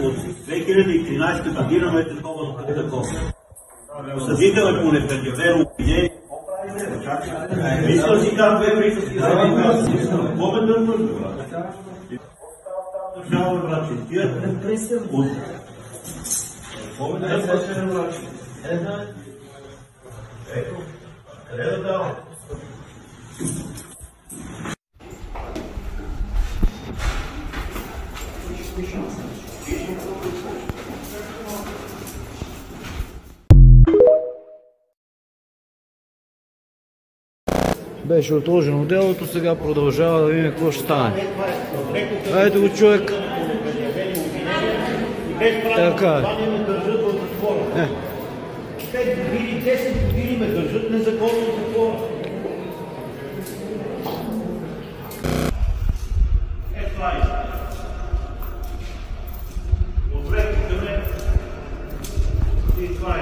От 2013 година е такова закон. Съдител е по непредявено обвинение. Мисля си как бе приказки. Какво ме дърпаш? Държава врачи. Какво ме дърпаш врачи? Ето, къде да давам? Беше отложено делото, сега продължава да видим какво ще стане. Ето го човек. Така е. 5 години, 10 години ме държат незаконно в затвора. Това е. Добре, тук ме. И това е.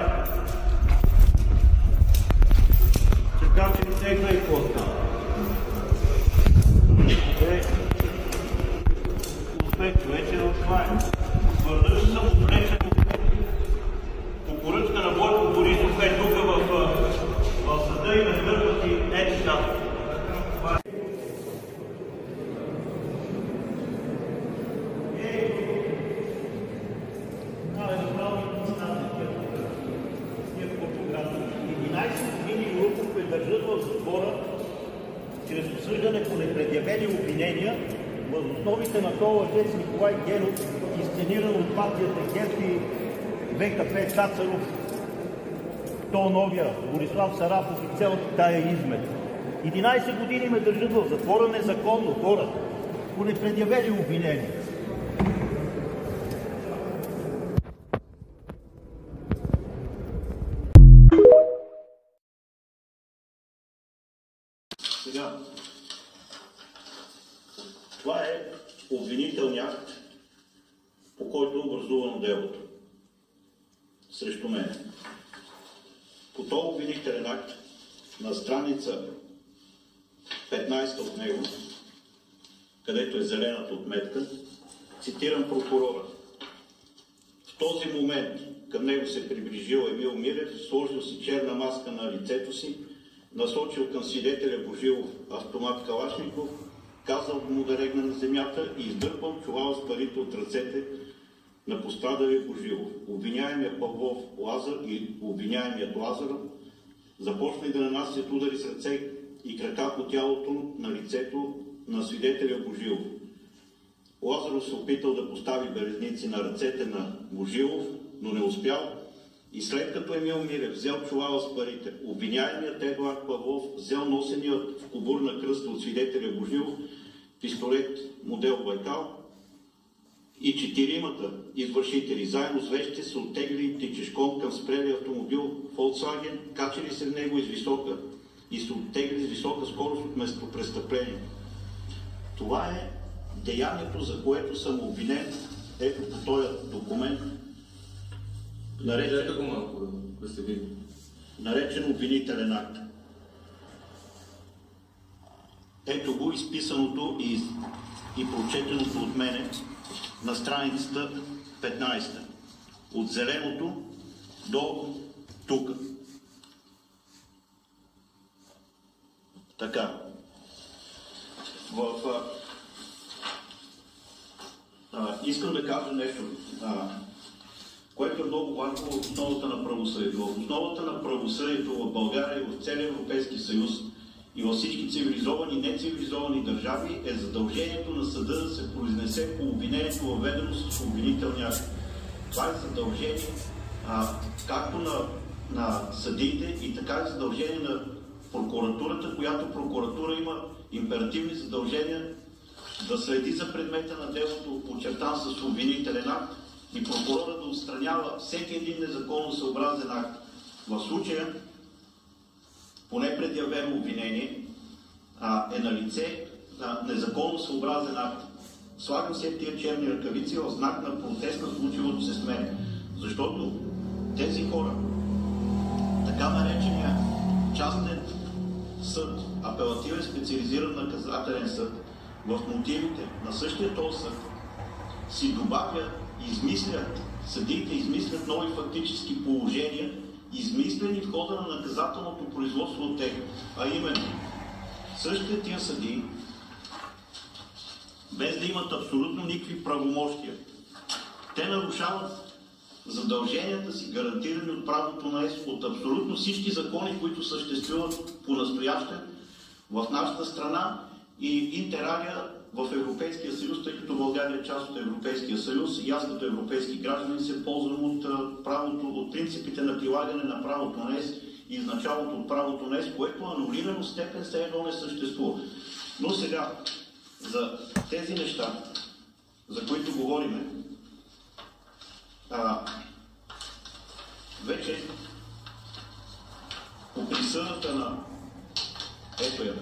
Чакам, че не се гледа какво става. Успех, човече, но това е. Твърда, че съм отвлечен по поръчка на Бойко Борисов е тук в съда и на дърпа си нещата. Държат в затвора чрез осъждане по непредявени обвинения въз основите на този лъжец Николай Генов, изцениран от партията ГЕРБ и ВКП Цацаров, то новия Борислав Сарафов и цялата тая измет. 11 години ме държат в затвора незаконно, хора, по непредявени обвинения. Сега, това е обвинителният акт, по който е образувано делото срещу мен. По този обвинителен акт на страница 15 от него, където е зелената отметка, цитирам прокурора. В този момент към него се приближил Емил Милев, сложил си черна маска на лицето си, насочил към свидетеля Божилов автомат Калашников, казал му да легне на земята и издърпал чувал с парите от ръцете на пострадалия Божилов. Обвиняемият Павлов Лазар и обвиняемият Лазар започнали да нанасят удари с ръце и крака по тялото на лицето на свидетеля Божилов. Лазаров се опитал да постави белезници на ръцете на Божилов, но не успял. И след като Емил Милев взел чувала с парите, обвиняемият Едуард Павлов взел носения в кобур на кръста от свидетеля Божилов пистолет модел Байкал и 4-мата извършители заедно с вещите са оттеглили тичешком към спрелия автомобил Volkswagen, качили се в него и се оттегли с висока скорост от местопрестъпление. Това е деянието, за което съм обвинен. Ето по този документ. Наречен обвинителен акт. Ето го изписаното и прочетеното от мене на страницата 15. От зеленото до тук. Така. Искам да кажа нещо, което е много важно в основата на правосъдието. В основата на правосъдието в България и в целия Европейски съюз и във всички цивилизовани и нецивилизовани държави е задължението на съда да се произнесе по обвинението, въведено с обвинителния акт. Това е задължение както на съдиите и така е задължение на прокуратурата, която прокуратура има императивни задължения да следи за предмета на делото, подчертан с обвинителен акт, и прокурора да отстранява всеки един незаконно съобразен акт. В случая, по непредявено обвинение, е на лице незаконно съобразен акт. Слагам се тия черни ръкавици в знак на протест на случилото се с мен. Защото тези хора, така наречения частен съд, апелативен специализиран наказателен съд, в мотивите на същия този съд си добавя съдиите измислят нови фактически положения, измислени в хода на наказателното производство от тях. А именно, същите тия съдии, без да имат абсолютно никакви правомощия, те нарушават задълженията си, гарантирани от правото на ЕС, от абсолютно всички закони, които съществуват по-настоящен в нашата страна и интералия в Европейския съюз, тъй като България е част от Европейския съюз и аз като европейски гражданин се ползвам от правото, от принципите на прилагане на правото на ЕС и изначалното от правото на ЕС, което анулирано степен все едно не съществува. Но сега, за тези неща, за които говориме, вече по присъдата на ето я.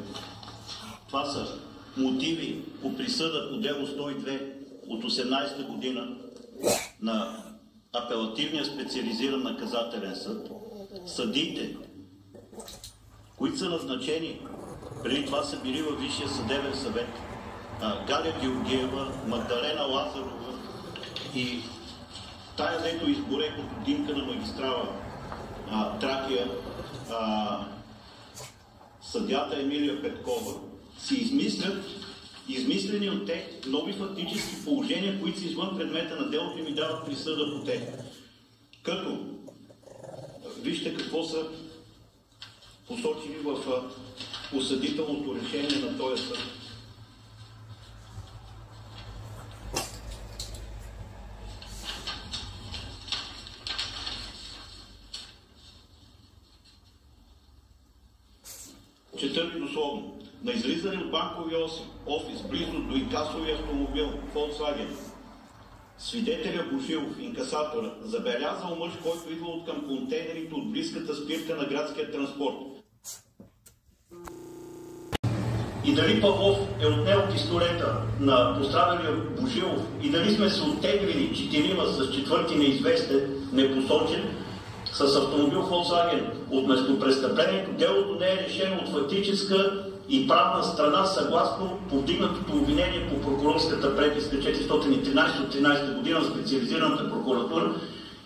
Това са мотиви по присъда по дело 102 от 18-та година на апелативния специализиран наказателен съд. Съдиите, които са назначени, преди това са били във Висшия съдебен съвет, Галя Георгиева, Магдалена Лазарова и тая, дето изгоре като димка на магистрала Тракия, съдята Емилия Петкова, си измислени от тях нови фактически положения, които са извън предмета на делото и ми дават присъда по тях. Като, вижте какво са посочили в осъдителното решение на този съд. Чета ви дословно. На излизане от банковия офис, близо до инкасовия автомобил Volkswagen, свидетеля Божилов, инкасатора, забелязал мъж, който идва от към контейнерите от близката спирка на градския транспорт. И дали Павлов е отнел пистолета на пострадалия Божилов и дали сме се оттеглили 4 с четвърти неизвестен, непосочен, с автомобил Volkswagen от местопрестъплението, делото не е решено от фактическа и правна страна, съгласно повдигнатото обвинение по прокурорската преписка 413 от 13 година на специализираната прокуратура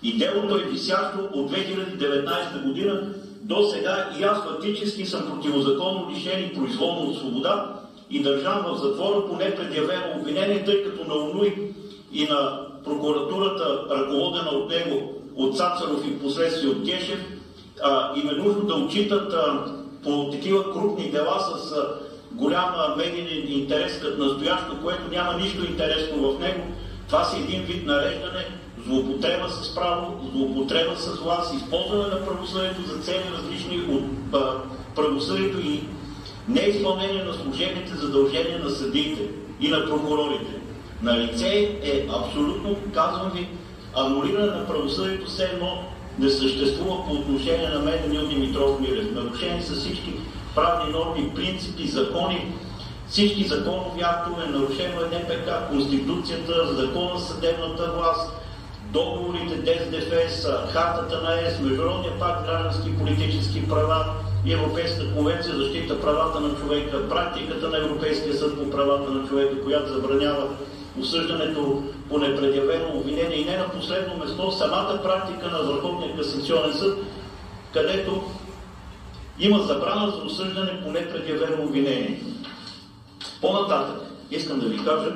и делото е висящо от 2019 година до сега и аз фактически съм противозаконно лишен и произволно от свобода и държан в затвора по непредявено обвинение, тъй като на ОНУИ и на прокуратурата, ръководена от него, от Цацаров и последствие от Гешев, им е нужно да отчитат по такива крупни дела с голям медийен интерес като настоящо, което няма нищо интересно в него. Това си един вид нареждане, злоупотреба с право, злоупотреба с власт, използване на правосъдието за цели различни от правосъдието и неизпълнение на служебните задължения на съдиите и на прокурорите. На лице е абсолютно, казвам ви, анулиране на правосъдието все едно не съществува по отношение на мен, Емил Димитров Милев. Нарушени са всички правни норми, принципи, закони, всички законови актове, нарушено е НПК, Конституцията, закона за съдебната власт, договорите, ДСДФС, хартата на ЕС, Международния пакт граждански и политически права и Европейска конвенция за защита правата на човека, практиката на Европейския съд по правата на човека, която забранява осъждането по непредявено обвинение и не на последно место самата практика на Върховния касационен съд, където има забрана за осъждане по непредявено обвинение. По-нататък искам да ви кажа,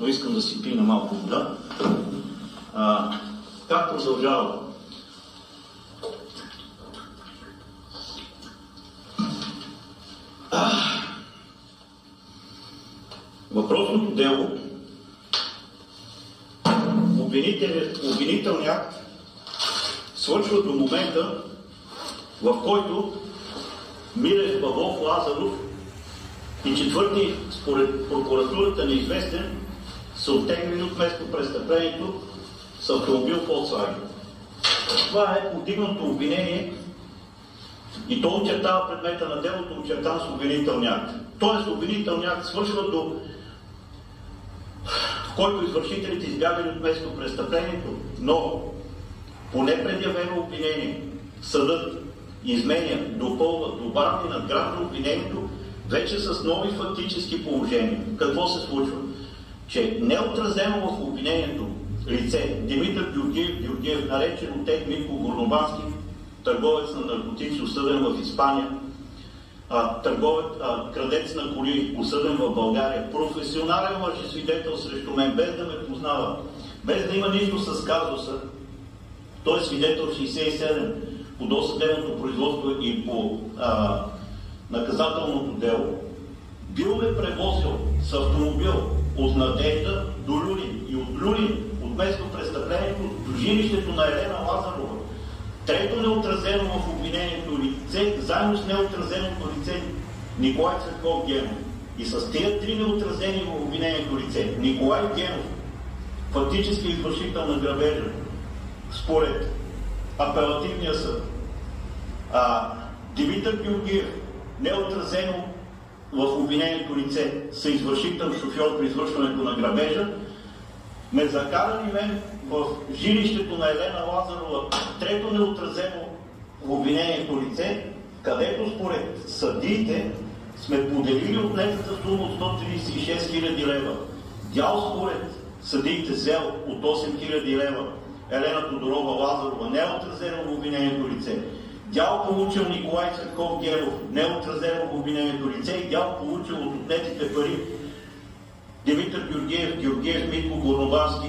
но искам да си пина малко вода, как продължава. Въпросното дело, обвинителният акт свършва до момента, в който Милев, Павлов, Лазаров и четвърти, според прокуратурата неизвестен, са оттеглени от местопрестъплението с автомобил Volkswagen. Това е повдигнато обвинение и то очертава предмета на делото, очертан с обвинителния акт. Тоест обвинителният акт свършва до в който извършителите избягали от местопрестъплението, но по непредявено обвинение съдът изменя, допълва, добавя и надгражда обвинението вече с нови фактически положения. Какво се случва? че неотразено в обвинението лице Димитър Георгиев, наречен от тях Митко Горнобански, търговец на наркотици, осъден в Испания, крадец на коли, осъден в България, професионален лъжесвидетел срещу мен, без да ме познава, без да има нищо с казуса. Той е свидетел 67 по досъдебното производство и по наказателното дело. Бил ме превозил с автомобил от Надежда до Люлин и от Люлин, от место престъплението, до жилището на Елена Лазарова. Трето неотразено в обвинението лице, заедно с неотразеното лице Николай Цветков Генов. И с тези три неотразени в обвинението лице Николай Генов, фактически извършител на грабежа, според апелативния съд, Димитър Георгиев, неотразено в обвинението лице, съизвършител шофьор при извършването на грабежа, ме закарали мен в жилището на Елена Лазарова, трето неотразено в обвинението лице, където според съдиите сме поделили отнетата сума от 136 000 лева. Дял според съдиите взел от 8 000 лева Елена Тодорова Лазарова, неотразено в обвинението лице. Дял получил Николай Цветков Генов, неотразено в обвинението лице, и дял получил от отнетите пари Димитър Георгиев, Митко Горнобански,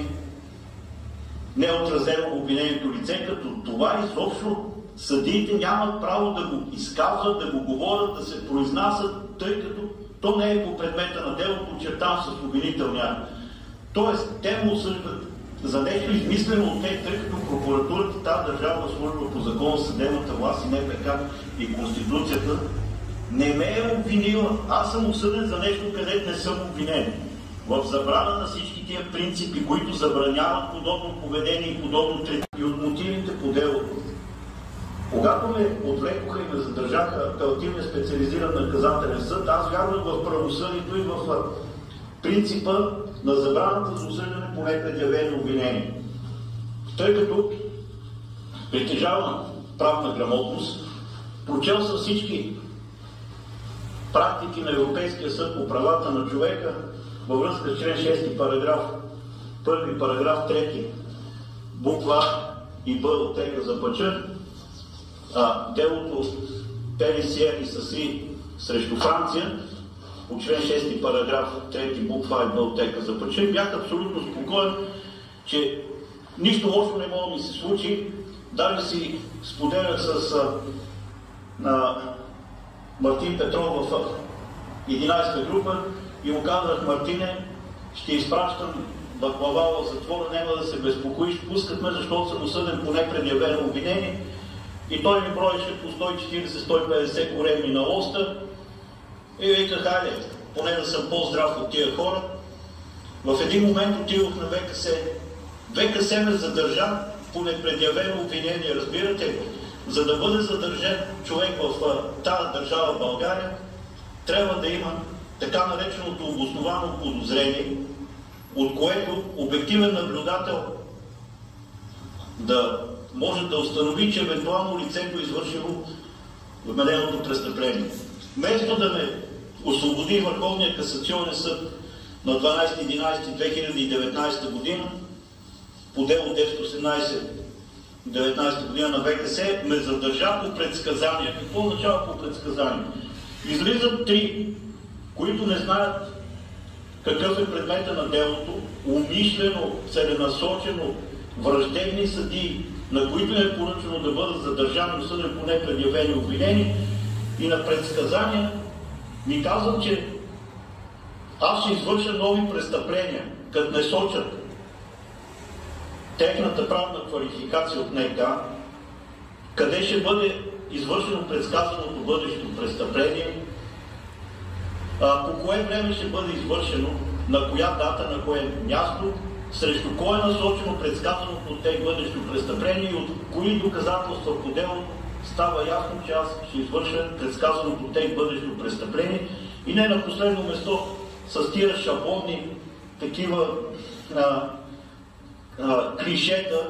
неотразено в обвинението лице, като това изобщо съдиите нямат право да го изказват, да го говорят, да се произнасят, тъй като то не е по предмета на делото, очертан с обвинителния. Тоест, те му осъждат за нещо измислено от тях, тъй като прокуратурата, тази държавна служба по закон, съдебната власт и НПК и Конституцията не ме е обвинила. Аз съм осъден за нещо, където не съм обвинен. В забрана на всички тия принципи, които забраняват подобно поведение и подобно третиране, и от мотивите по делото. Когато ме отвлекоха и ме задържаха апелативния специализиран наказателен съд, аз вярвам в правосъдието и в принципа на забраната за осъждане по непредявени обвинения. Тъй като притежавам правна грамотност, прочел съм всички практики на Европейския съд по правата на човека във връзка с член 6, параграф 1, параграф 3, буква А и Б от тека за Пача, делото Пелисиер и Саси срещу Франция, по член 6, параграф 3, буква А и Б от тека за Пача, бях абсолютно спокоен, че нищо лошо не може да ми се случи. Даже си споделях с Мартин Петров в 11-та група и му казах: Мартине, ще изпращам баклава в затвора, няма да се безпокоиш, пускат ме, защото съм осъден по непредявено обвинение. И той ми броеше по 140-150 коремни на лоста и виках: хайде, поне да съм по-здрав от тия хора. В един момент отидох на ВКС. ВКС ме задържа по непредявено обвинение, разбирате? За да бъде задържан човек в тази държава, България, трябва да има така нареченото обосновано подозрение, от което обективен наблюдател да може да установи, че евентуално лицето е извършило вмененото престъпление. Вместо да ме освободи Върховния касационен съд на 12.11.2019 година по дело 1018-19 година на ВКС, ме задържа по предсказания. Какво означава по предсказания? Излизат три, които не знаят какъв е предмета на делото, умишлено, целенасочено, враждебни съдии, на които е поръчано да бъдат задържани и осъдени по непредявени обвинения, и на предсказания ми казват, че аз ще извърша нови престъпления, като не сочат техната правна квалификация от НК, къде ще бъде извършено предсказаното бъдещо престъпление, по кое време ще бъде извършено, на коя дата, на кое място, срещу кое е насочено предсказаното от тях бъдещо престъпление и от кои доказателства по делото става ясно, че аз ще извърша предсказаното от тях бъдещо престъпление. И не на последно место, с тия шаблонни такива клишета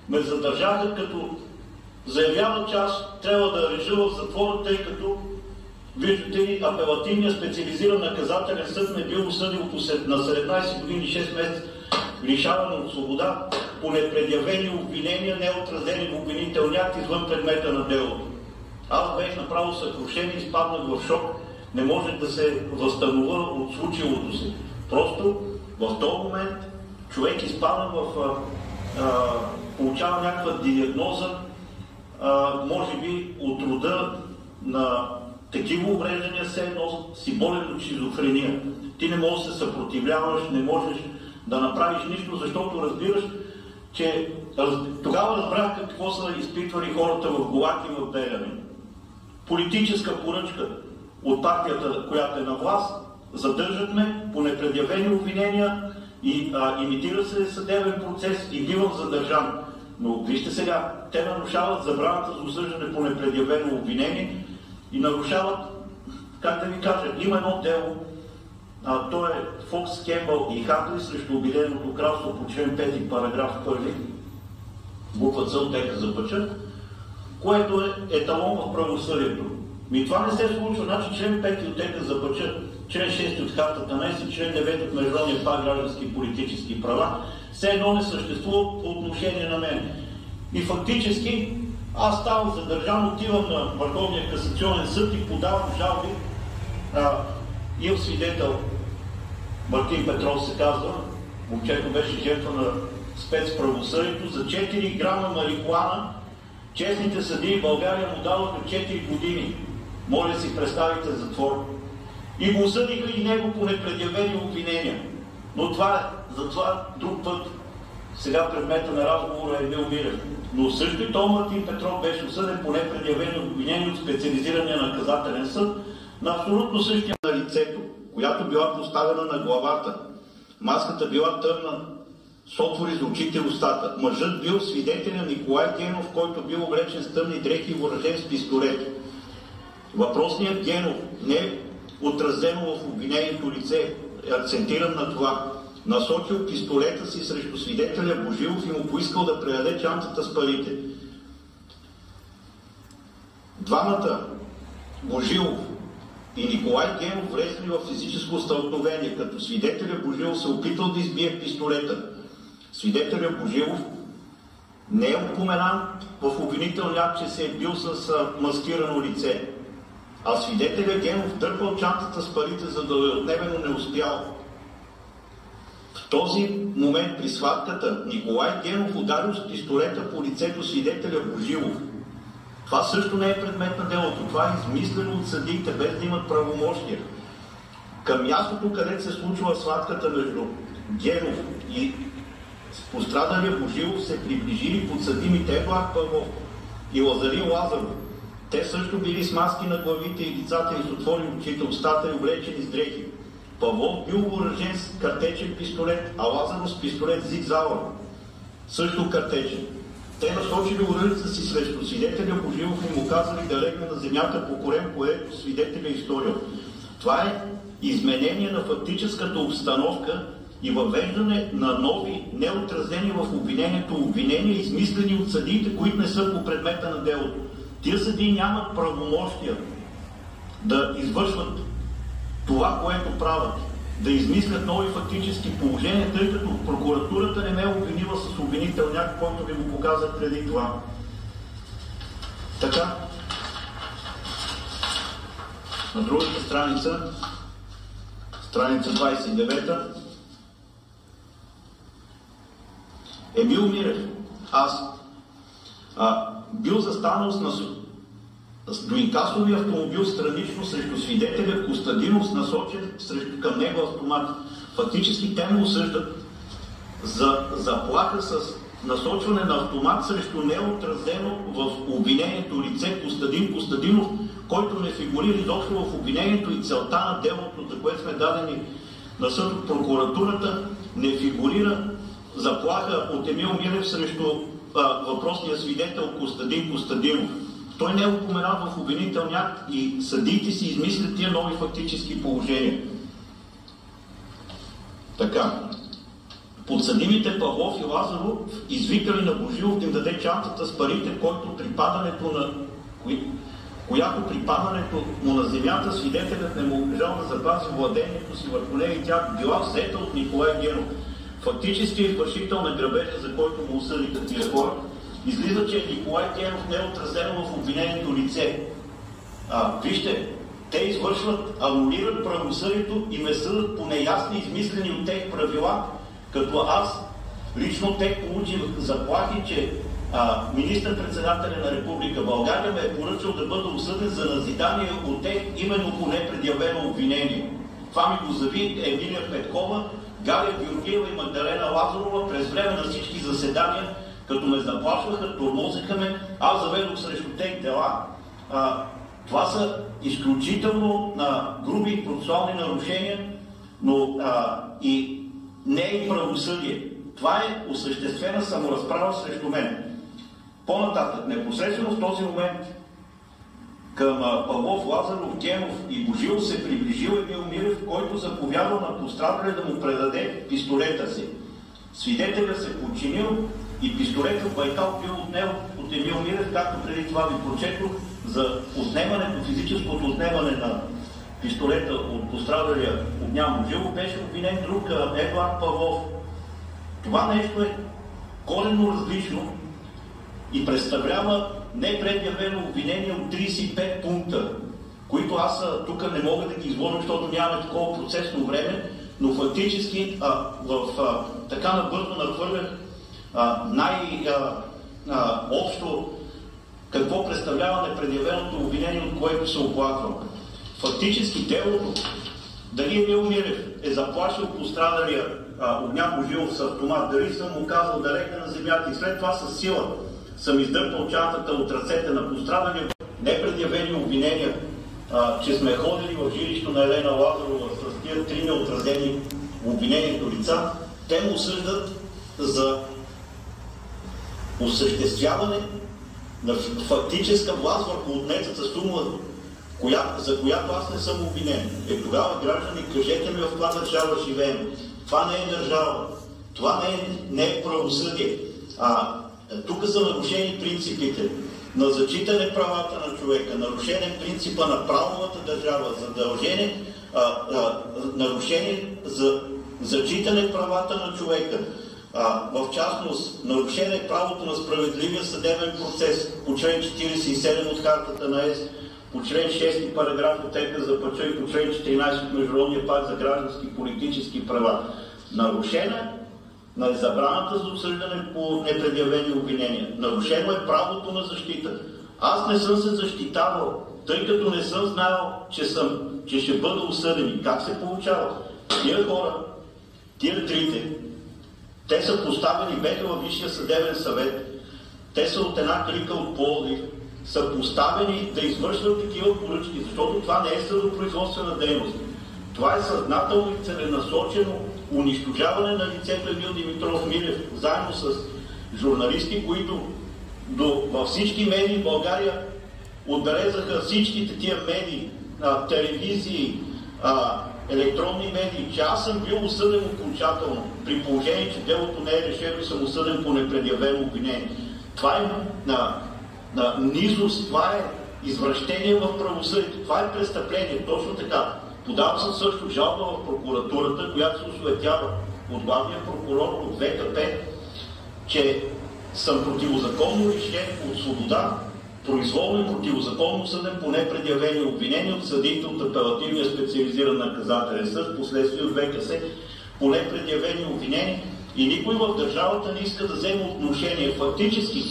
ме задържаха, като заявяват, че аз трябва да лежа в затвора, тъй като Виждате ли, апелативният специализиран наказателен съд не бил осъдил на 17 години 6 месеца лишаване от свобода по непредявени обвинения, неотразени в обвинителния акт извън предмета на делото. Аз бех направо съкрушен и изпаднах в шок. Не може да се възстановя от случилото си. Просто в този момент човек изпадна получава някаква диагноза, може би от рода на такива увреждания, все едно си болен от шизофрения. Ти не можеш да се съпротивляваш, не можеш да направиш нищо, защото разбираш, че тогава разбрах какво са изпитвали хората в ГУЛАГ и в Белене. Политическа поръчка от партията, която е на власт, задържат ме по непредявени обвинения и имитира се съдебен процес и бивам задържан. Но вижте сега, те нарушават забраната за осъждане по непредявено обвинение и нарушават, как да ви кажа, има едно дело, то е Фокс, Кембъл и Хартли срещу Обединеното кралство по член 5, параграф 1, буква Ц от ТК за пъча, което е еталон в правосъдието. Това не се случва, значи член 5 от ТК за пъча, член 6 от Хартата на ЕС и член 9 от Международния пакт граждански и политически права, все едно не съществува по отношение на мен. И фактически аз ставам задържан, отивам на Върховния касационен съд и подавам жалби. Имам свидетел, Мартин Петров се казва, момчето беше жертва на спецправосъдието, за 4 грама марихуана. Честните съдии в България му даваха 4 години. Може да си представите затвор. И го осъдиха и него по непредявени обвинения. Но това е, за това друг път. Сега предмета на разговора е Емил Милев. Но също и той Мартин Петров беше осъден по непредявени обвинения от специализирания наказателен съд на абсолютно същия на лицето, която била поставена на главата. Маската била тъмна, с отвори за очите и устата. Мъжът бил свидетел на Николай Генов, който бил облечен с тъмни дрехи и въоръжен с пистолет. Въпросният Генов не е отразено в обвинението лице, акцентиран на това. Насочил пистолета си срещу свидетеля Божилов и му поискал да предаде чантата с парите. Двамата, Божилов и Николай Генов, влезли в физическо стълкновение, като свидетеля Божилов се опитал да избие пистолета. Свидетеля Божилов не е упоменан в обвинителния акт, че се е бил с маскирано лице, а свидетеля Генов дърпал чантата с парите, за да я отнеме, но не успял. В този момент при схватката Николай Генов ударил с пистолета по лицето свидетеля Божилов. Това също не е предмет на делото. Това е измислено от съдиите, без да имат правомощия. Към мястото, където се случва схватката между Генов и пострадалия Божилов, се приближили подсъдимите Евлах Павлов и Лазарин Лазаров. Те също били с маски на главите и лицата и с отворени очите, устата и облечени с дрехи. Павлов бил въоръжен с картечен пистолет, а Лазаров с пистолет Зиг-Зауър, също картечен. Те насочили оръжията си срещу свидетеля Божилов и му казали да легне на земята по корем, което свидетеля е сторил. Това е изменение на фактическата обстановка и въвеждане на нови, неотразени в обвинението обвинения, измислени от съдиите, които не са по предмета на делото. Тия съдии нямат правомощия да извършват това, което правят, да измислят нови фактически положения, тъй като прокуратурата не ме е обвинила с обвинителния акт, който ви го показах преди това. Така, на другата страница, страница 29, Емил Милев, аз бил застанал с доинкасовия автомобил странично срещу свидетеля Костадинов с насочен срещу към него автомат. Фактически те му осъждат за заплаха с насочване на автомат срещу неотразено в обвинението лице Костадин Костадинов, който не фигурира изобщо в обвинението и целта на делото, за което сме дадени на съд от прокуратурата, не фигурира заплаха от Емил Милев срещу въпросния свидетел Костадин Костадинов. Той не е упоменат в обвинителния акт и съдиите си измислят тия нови фактически положения. Така. Подсъдимите Павлов и Лазаров извикали на Божилов да им даде чантата с парите, който при падането на която при падането му на земята свидетелят не му можал да запази владението си върху нея и тя била взета от Николай Генов. Фактически е извършител на грабежа, за който му осъдиха тия хора. Излиза, че Николай Генов не е отразено в обвинението лице. Вижте, те извършват, анулират правосъдието и ме съдат по неясни, измислени от тях правила, като аз лично те получих заплахи, че министър-председателя на Република България ме е поръчал да бъда осъден за назидание от тях именно по непредявено обвинение. Това ми го заяви Емилия Петкова, Галя Георгиева и Магдалена Лазарова през време на всички заседания, като ме заплашваха, тормозиха ме, аз заведох срещу тях дела. Това са изключително груби процесуални нарушения, но и не е правосъдие. Това е осъществена саморазправа срещу мен. По-нататък, непосредствено в този момент към Павлов, Лазаров, Генов и Божилов се приближил Емил Мирев, който заповядал на пострадалия да му предаде пистолета си. Свидетелят се подчинил и пистолетът Байкал бил отнел от Емил Мирев, както преди това ви прочетох, за отнемането, физическото отнемане на пистолета от пострадалия Огнян Божилов беше обвинен друг Едуард Павлов. Това нещо е коренно различно и представлява непредявено обвинение от 35 пункта, които аз тук не мога да ги изложа, защото нямаме такова процесно време, но фактически така набързо нахвърлях най-общо какво представлява непредявеното обвинение, от което се оплаквам. Фактически делото, дали Емил Мирев е заплашил пострадалия Огнян Божилов с автомат, дали съм му казал да легне на земята и след това със сила съм издърпал чантата от ръцете на пострадалия, непредявени обвинения, че сме ходили в жилището на Елена Лазарова с тия 3 неотразени обвинението лица, те му осъждат за осъществяване на фактическа власт върху отнетата сума, за която аз не съм обвинен. Тогава, граждани, кажете ми в каква държава живеем. Това не е държава. Това не е правосъдие. Тук са нарушени принципите на зачитане правата на човека, нарушение принципа на правовата държава, нарушение за зачитане правата на човека. В частност, нарушение правото на справедливия съдебен процес по член 47 от Хартата на ЕС, по член 6 параграф от ЕКЗПЧ и по член 14 от Международния пакт за граждански и политически права. Нарушена на забраната за осъждане по непредявени обвинения. Нарушено е правото на защита. Аз не съм се защитавал, тъй като не съм знаел, че ще бъда осъден. Как се получава? Тия хора, тия трите, те са поставени, беха във Висшия съдебен съвет, те са от една клика от Пловдив, са поставени да извършват такива поръчки, защото това не е съдопроизводствена дейност. Това е съзнателно и целенасочено унищожаване на лицето Емил Димитров Мирев, заедно с журналисти, които във всички медии в България отбелязаха всичките тия медии, телевизии, електронни медии, че аз съм бил осъден окончателно, при положение, че делото не е решено и съм осъден по непредявено обвинение. Това е низост, това е извращение в правосъдието, това е престъпление, точно така. Подавам съм също жалба в прокуратурата, която се осуетява от главния прокурор от ВКП, че съм противозаконно лишен от свобода, произволно и противозаконно съден по непредявени обвинения от съдиите от апелативния специализиран наказателен съд, последствие от ВКС, по непредявени обвинения и никой в държавата не иска да вземе отношение. Фактически,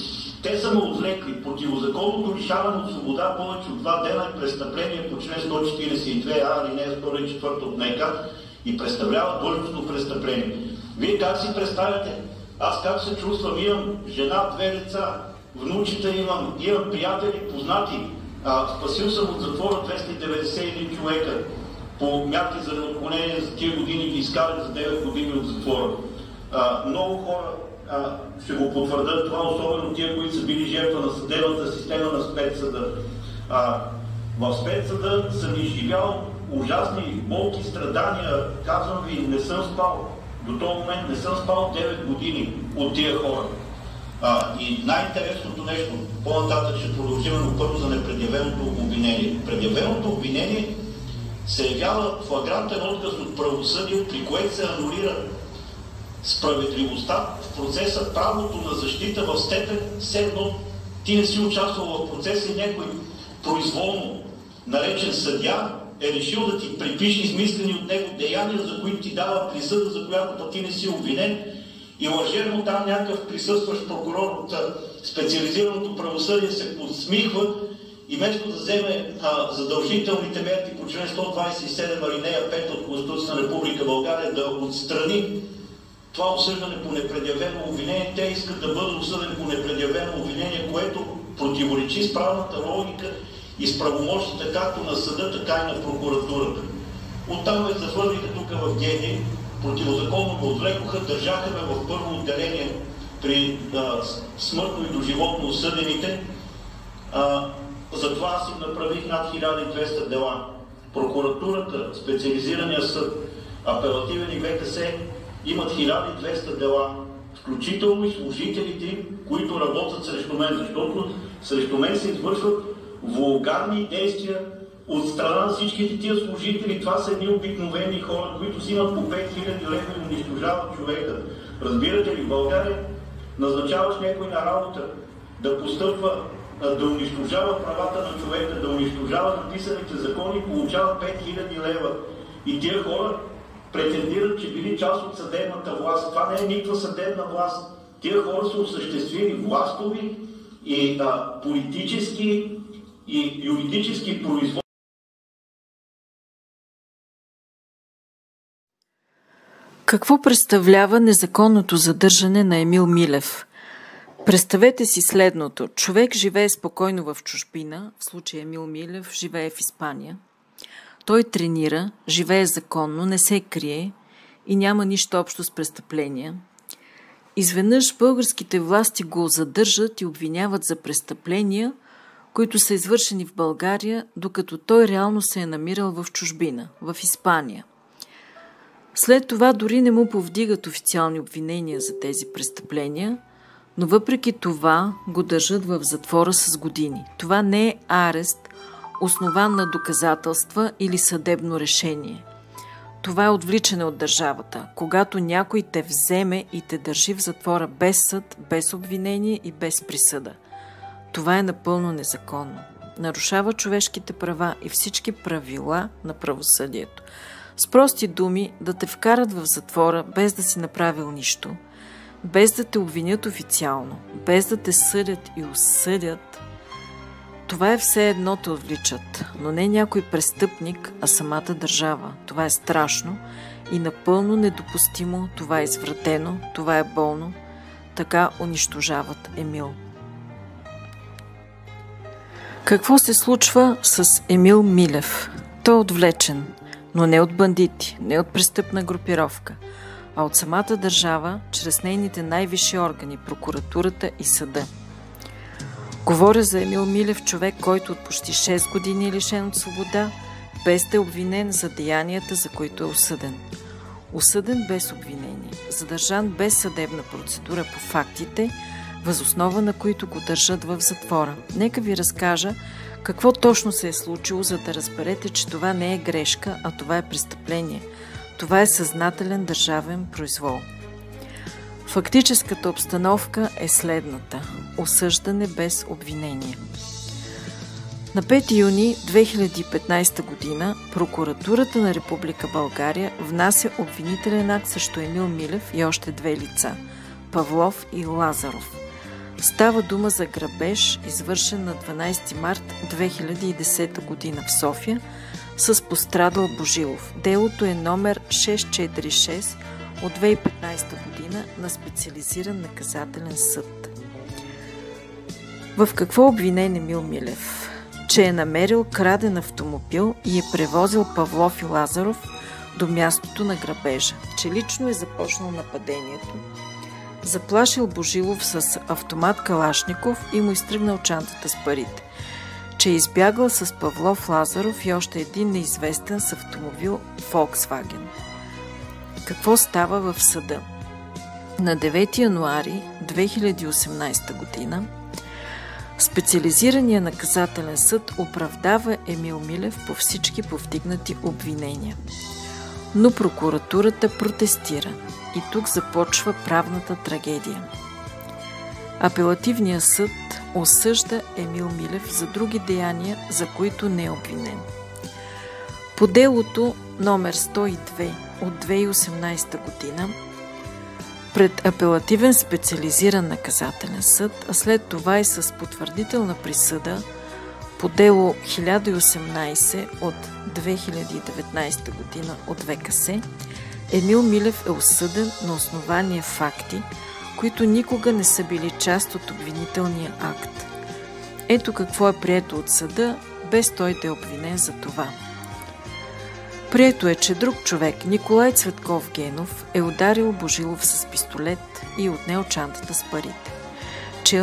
те са ме отвлекли. Противозаконното лишаване от свобода повече от 2 дена е престъпление по член 142а, алинея 2 и 4 от НК и представлява длъжностно престъпление. Вие как си представяте? Аз как се чувствам? Имам жена, 2 деца, внучета имам приятели, познати. Спасил съм от затвора 291 човека по мярки за неотклонение за тия години ги изкарах за 9 години от затвора. Много хора ще го потвърдят това, особено тия, които са били жертва на съдебната система на спецсъда. В спецсъда съм изживял ужасни болки, страдания. Казвам ви, не съм спал. До този момент не съм спал 9 години от тия хора. И най-интересното нещо, по-нататък ще продължим, но първо за непредявеното обвинение. Предявеното обвинение се явява флагрантен отказ от правосъдие, при което се анулира справедливостта в процеса, правото на защита в степен, все едно ти не си участвал в процеса и някой произволно наречен съдия е решил да ти припише измислени от него деяния, за които ти дава присъда, за която ти не си обвинен, и лъжерно там някакъв присъстващ прокурор от специализираното правосъдие се подсмихва и вместо да вземе задължителните мерки по член 127 алинея 5 от Конституцията на Република България да отстрани това осъждане по непредявено обвинение, те искат да бъде осъдени по непредявено обвинение, което противоречи с правната логика и с правомощите както на съда, така и на прокуратурата. Оттам ме захвърлиха тук в Геди, противозаконно го отвлекоха, държаха ме в първо отделение при смъртно и доживотно осъдените. Затова аз им направих над 1200 дела. Прокуратурата, специализирания съд, апелативен и ВКС имат 1200 дела, включително и служителите, които работят срещу мен, защото срещу мен се извършват вулгарни действия от страна на всичките тия служители. Това са едни обикновени хора, които взимат по 5000 лева и унищожават човека. Разбирате ли, в България назначаваш някой на работа да постъпва, да унищожава правата на човека, да унищожава написаните закони, получава 5000 лева. И тия хора претендират, че били част от съдебната власт. Това не е никаква съдебна власт. Тия хора са осъществили властови и политически и юридически производства. Какво представлява незаконното задържане на Емил Милев? Представете си следното. Човек живее спокойно в чужбина, в случая Емил Милев живее в Испания. Той тренира, живее законно, не се крие и няма нищо общо с престъпления. Изведнъж българските власти го задържат и обвиняват за престъпления, които са извършени в България, докато той реално се е намирал в чужбина, в Испания. След това дори не му повдигат официални обвинения за тези престъпления, но въпреки това го държат в затвора с години. Това не е арест, основан на доказателства или съдебно решение. Това е отвличане от държавата, когато някой те вземе и те държи в затвора без съд, без обвинение и без присъда. Това е напълно незаконно. Нарушава човешките права и всички правила на правосъдието. С прости думи, да те вкарат в затвора без да си направил нищо, без да те обвинят официално, без да те съдят и осъдят, това е все едно те отвличат, но не някой престъпник, а самата държава. Това е страшно и напълно недопустимо, това е извратено, това е болно. Така унищожават Емил. Какво се случва с Емил Милев? Той е отвлечен, но не от бандити, не от престъпна групировка, а от самата държава, чрез нейните най-висши органи, прокуратурата и съда. Говоря за Емил Милев, човек, който от почти 6 години е лишен от свобода, без да е обвинен за деянията, за които е осъден. Осъден без обвинение, задържан без съдебна процедура по фактите, въз основа на които го държат в затвора. Нека ви разкажа какво точно се е случило, за да разберете, че това не е грешка, а това е престъпление. Това е съзнателен държавен произвол. Фактическата обстановка е следната. Осъждане без обвинение. На 5 юни 2015 година прокуратурата на Република България внася обвинителен акт срещу Емил Милев и още 2 лица – Павлов и Лазаров. Става дума за грабеж, извършен на 12 март 2010 година в София с пострадал Божилов. Делото е номер 646 от 2015 година на специализиран наказателен съд. В какво обвинен Емил Милев? Че е намерил краден автомобил и е превозил Павлов и Лазаров до мястото на грабежа, че лично е започнал нападението, заплашил Божилов с автомат Калашников и му изтръгнал чантата с парите, че е избягал с Павлов, Лазаров и още един неизвестен с автомобил Volkswagen. Какво става в съда? На 9 януари 2018 година Специализираният наказателен съд оправдава Емил Милев по всички повдигнати обвинения. Но прокуратурата протестира и тук започва правната трагедия. Апелативният съд осъжда Емил Милев за други деяния, за които не е обвинен. По делото номер 102 от 2018 година пред апелативен специализиран наказателен съд, а след това и с потвърдителна присъда по дело 1018 от 2019 година от ВКС, Емил Милев е осъден на основание факти, които никога не са били част от обвинителния акт. Ето какво е прието от съда, без той да е обвинен за това. Прието е, че друг човек, Николай Цветков Генов, е ударил Божилов с пистолет и отнел чантата с парите. Че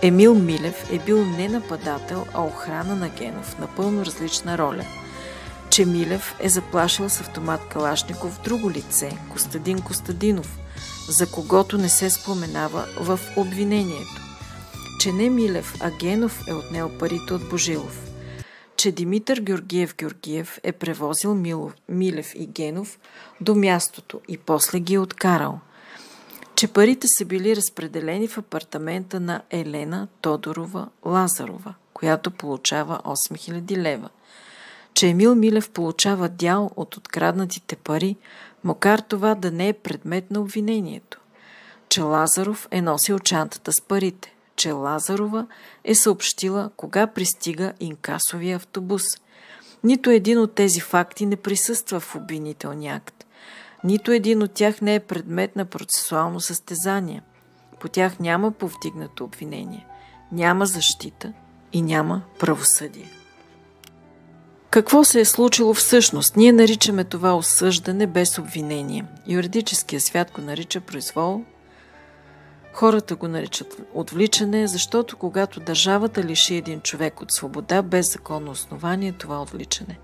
Емил Милев е бил не нападател, а охрана на Генов, напълно различна роля. Че Милев е заплашил с автомат Калашников друго лице, Костадин Костадинов, за когото не се споменава в обвинението. Че не Милев, а Генов е отнел парите от Божилов. Че Димитър Георгиев е превозил Милев и Генов до мястото и после ги е откарал. Че парите са били разпределени в апартамента на Елена Тодорова Лазарова, която получава 8000 лева. Че Емил Милев получава дял от откраднатите пари, макар това да не е предмет на обвинението. Че Лазаров е носил чантата с парите. Че Лазарова е съобщила кога пристига инкасовия автобус. Нито един от тези факти не присъства в обвинителния акт. Нито един от тях не е предмет на процесуално състезание. По тях няма повдигнато обвинение, няма защита и няма правосъдие. Какво се е случило всъщност? Ние наричаме това осъждане без обвинение. Юридическият свят го нарича произвол. Хората го наричат отвличане, защото когато държавата лиши един човек от свобода без законно основание, това е отвличане.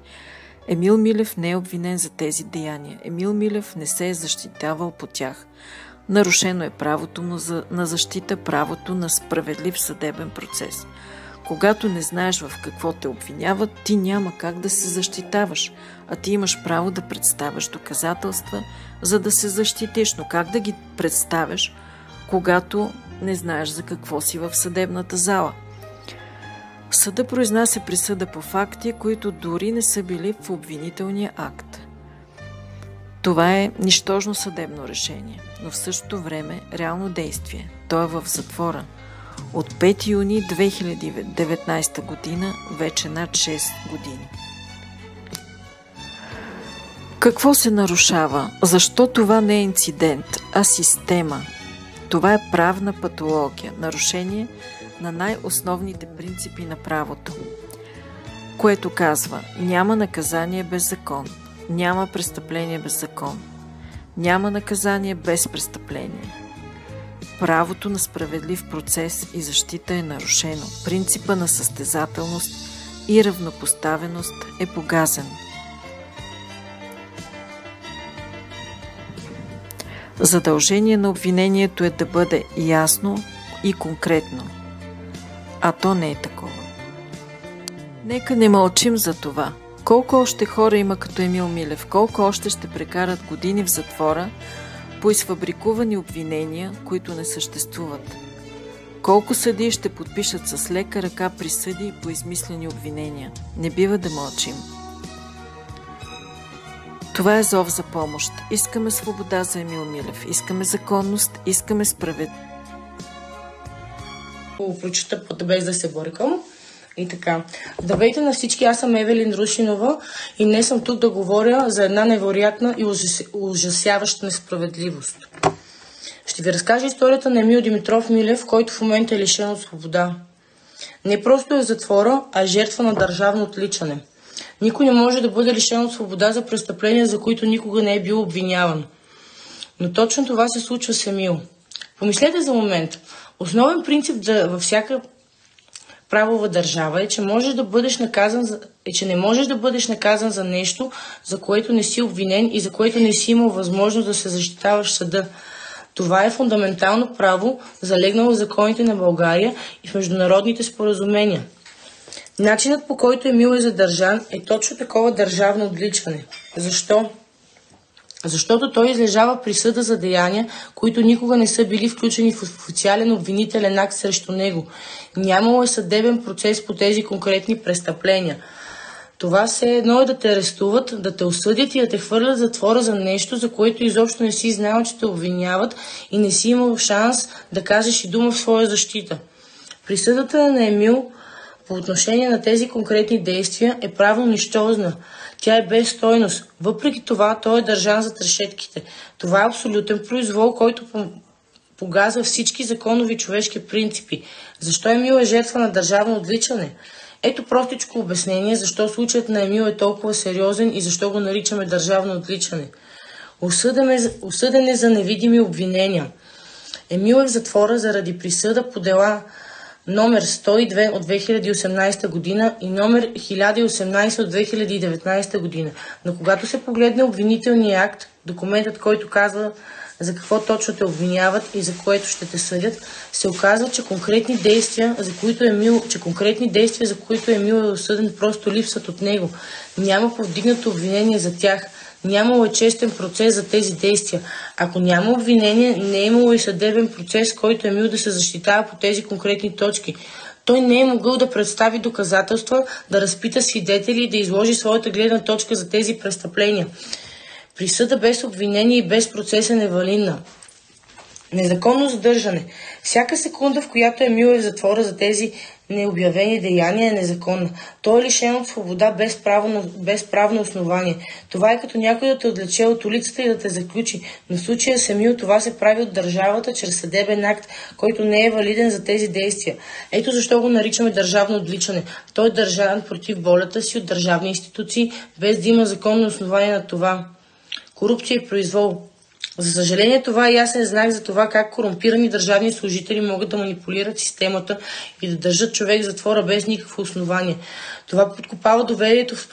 Емил Милев не е обвинен за тези деяния. Емил Милев не се е защитавал по тях. Нарушено е правото му на защита, правото на справедлив съдебен процес. Когато не знаеш в какво те обвиняват, ти няма как да се защитаваш, а ти имаш право да представяш доказателства, за да се защитиш. Но как да ги представяш, когато не знаеш за какво си в съдебната зала? Съда произнася присъда по факти, които дори не са били в обвинителния акт. Това е нищожно съдебно решение, но в същото време реално действие. Той е в затвора. От 5 юни 2019 година, вече над 6 години. Какво се нарушава? Защо това не е инцидент, а система? Това е правна патология, нарушение на най-основните принципи на правото, което казва: няма наказание без закон, няма престъпление без закон, няма наказание без престъпление. Правото на справедлив процес и защита е нарушено. Принципа на състезателност и равнопоставеност е погазен. Задължение на обвинението е да бъде ясно и конкретно, а то не е такова. Нека не мълчим за това. Колко още хора има като Емил Милев? Колко още ще прекарат години в затвора по изфабрикувани обвинения, които не съществуват? Колко съдии ще подпишат с лека ръка присъди по измислени обвинения? Не бива да мълчим. Това е зов за помощ. Искаме свобода за Емил Милев. Искаме законност. Искаме справедливост. Прочита без да се бъркам. И така. Здравейте на всички, аз съм Евелин Рушинова и днес съм тук да говоря за една невероятна и ужасяваща несправедливост. Ще ви разкажа историята на Емил Димитров Милев, който в момента е лишен от свобода. Не просто е в затвора, а е жертва на държавно отличане. Никой не може да бъде лишен от свобода за престъпления, за които никога не е бил обвиняван. Но точно това се случва с Емил. Помислете за момент. Основен принцип във всяка правова държава е, че не можеш да бъдеш наказан за нещо, за което не си обвинен и за което не си имал възможност да се защитаваш в съда. Това е фундаментално право, залегнало в законите на България и в международните споразумения. Начинът, по който Емил е задържан, е точно такова държавно отличане. Защо? Защото той излежава присъда за деяния, които никога не са били включени в официален обвинителен акт срещу него. Нямало е съдебен процес по тези конкретни престъпления. Това все едно е да те арестуват, да те осъдят и да те хвърлят в затвора за нещо, за което изобщо не си знал, че те обвиняват и не си имал шанс да кажеш и дума в своя защита. Присъдата на Емил по отношение на тези конкретни действия е правно нищожна. Тя е без стойност. Въпреки това, той е държан за трешетките. Това е абсолютен произвол, който погазва всички законови човешки принципи. Защо Емил е жертва на държавно отвличане? Ето простичко обяснение, защо случаят на Емил е толкова сериозен и защо го наричаме държавно отвличане. Осъден е за невидими обвинения. Емил е в затвора заради присъда по дела номер 102 от 2018 година и номер 1018 от 2019 година. Но когато се погледне обвинителния акт, документът, който казва за какво точно те обвиняват и за което ще те съдят, се оказва, че конкретни действия, за които Емил е осъден, просто липсват от него. Няма повдигнато обвинение за тях. Нямало е честен процес за тези действия. Ако няма обвинение, не е имало и съдебен процес, който Емил да се защитава по тези конкретни точки. Той не е могъл да представи доказателства, да разпита свидетели и да изложи своята гледна точка за тези престъпления. Присъда без обвинение и без процес е невалидна. Незаконно задържане. Всяка секунда, в която Емил е в затвора за тези необявени деяния, е незаконна. Той е лишен от свобода без правно основание. Това е като някой да те отвлече от улицата и да те заключи. Но в случая с Емил това се прави от държавата чрез съдебен акт, който не е валиден за тези действия. Ето защо го наричаме държавно отвличане. Той е държан против волята си от държавни институции, без да има законно основание на това. Корупция и произвол. За съжаление, това е ясен знак за това как корумпирани държавни служители могат да манипулират системата и да държат човек в затвора без никакво основание. Това подкопава доверието в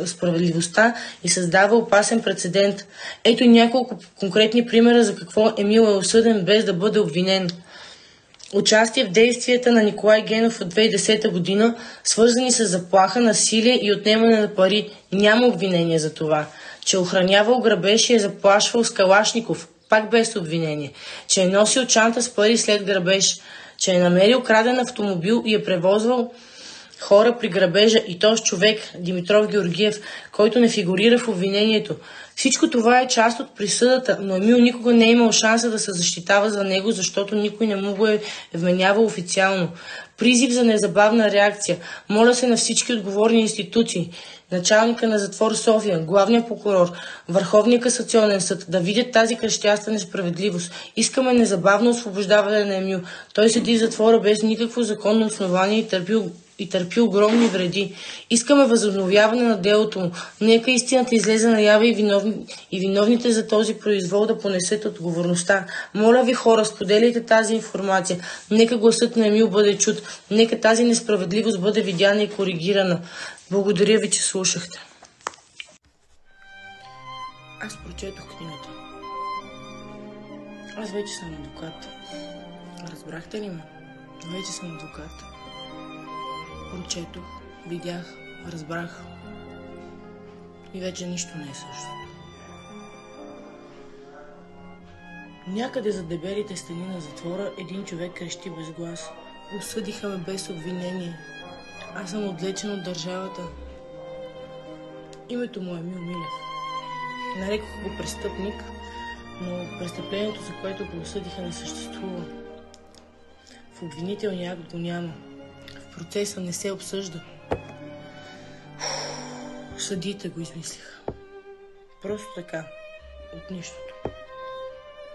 справедливостта и създава опасен прецедент. Ето няколко конкретни примера за какво Емил е осъден без да бъде обвинен. Участие в действията на Николай Генов от 2010 година, свързани с заплаха, насилие и отнемане на пари. Няма обвинение за това. Че охранявал грабеж и е заплашвал с калашников, пак без обвинение. Че е носил чанта с пари след грабеж. Че е намерил краден автомобил и е превозвал хора при грабежа и този човек, Димитров Георгиев, който не фигурира в обвинението. Всичко това е част от присъдата, но Емил никога не е имал шанса да се защитава за него, защото никой не му го е вменявал официално. Призив за незабавна реакция. Моля се на всички отговорни институции, началника на затвор София, главния прокурор, Върховния касационен съд да видят тази крещяща несправедливост. Искаме незабавно освобождаване на Емил. Той седи в затвора без никакво законно основание и търпи огромни вреди. Искаме възобновяване на делото му. Нека истината излезе наява и виновните за този произвол да понесат отговорността. Моля ви, хора, споделяйте тази информация. Нека гласът на Емил бъде чут. Нека тази несправедливост бъде видяна и коригирана. Благодаря ви, че слушахте. Аз прочетох книгата. Аз вече съм адвокат. Разбрахте ли ме? Вече съм адвокат. Прочетох, видях, разбрах. И вече нищо не е същото. Някъде за дебелите стени на затвора един човек крещи без глас. Осъдиха ме без обвинение. Аз съм отвлечен от държавата. Името му е Емил Милев. Нарекох го престъпник, но престъплението, за което го осъдиха, не съществува. В обвинителния акт го няма. В процеса не се обсъжда. Съдиите го измислиха. Просто така, от нищото.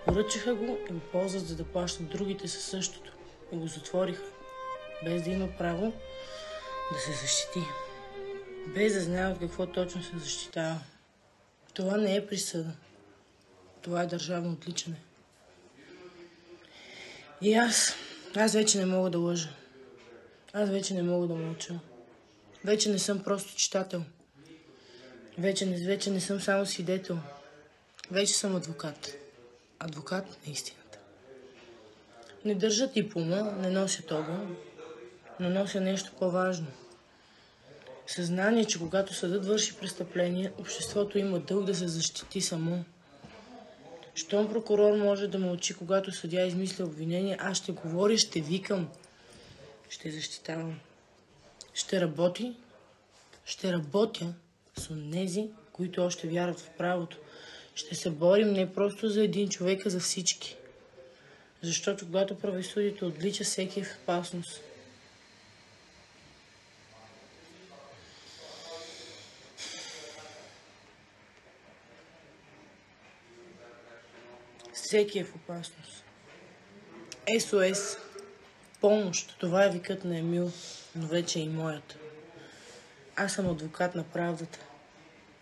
Поръчаха го и го ползват, за да плащат другите със същото. И го затвориха, без да има право да се защити. Без да знае от какво точно се защитава. Това не е присъда. Това е държавно отличане. И аз вече не мога да лъжа. Аз вече не мога да мълча. Вече не съм просто читател. Вече не съм само свидетел. Вече съм адвокат. адвокат на истината. Не държа диплома, не нося огън, но нося нещо по-важно. Съзнание, че когато съдът върши престъпление, обществото има дълг да се защити само. Щом прокурор може да мълчи, когато съдия измисля обвинение, аз ще говоря, ще викам, ще защитавам. Ще работя с онези, които още вярват в правото. Ще се борим не просто за един човек, а за всички. Защото когато правосъдието отлича, всеки е в опасност. Всеки е в опасност. СОС. Помощ. Това е викът на Емил, но вече е и моята. Аз съм адвокат на правдата.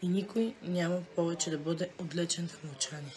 И никой няма повече да бъде отвлечен в мълчание.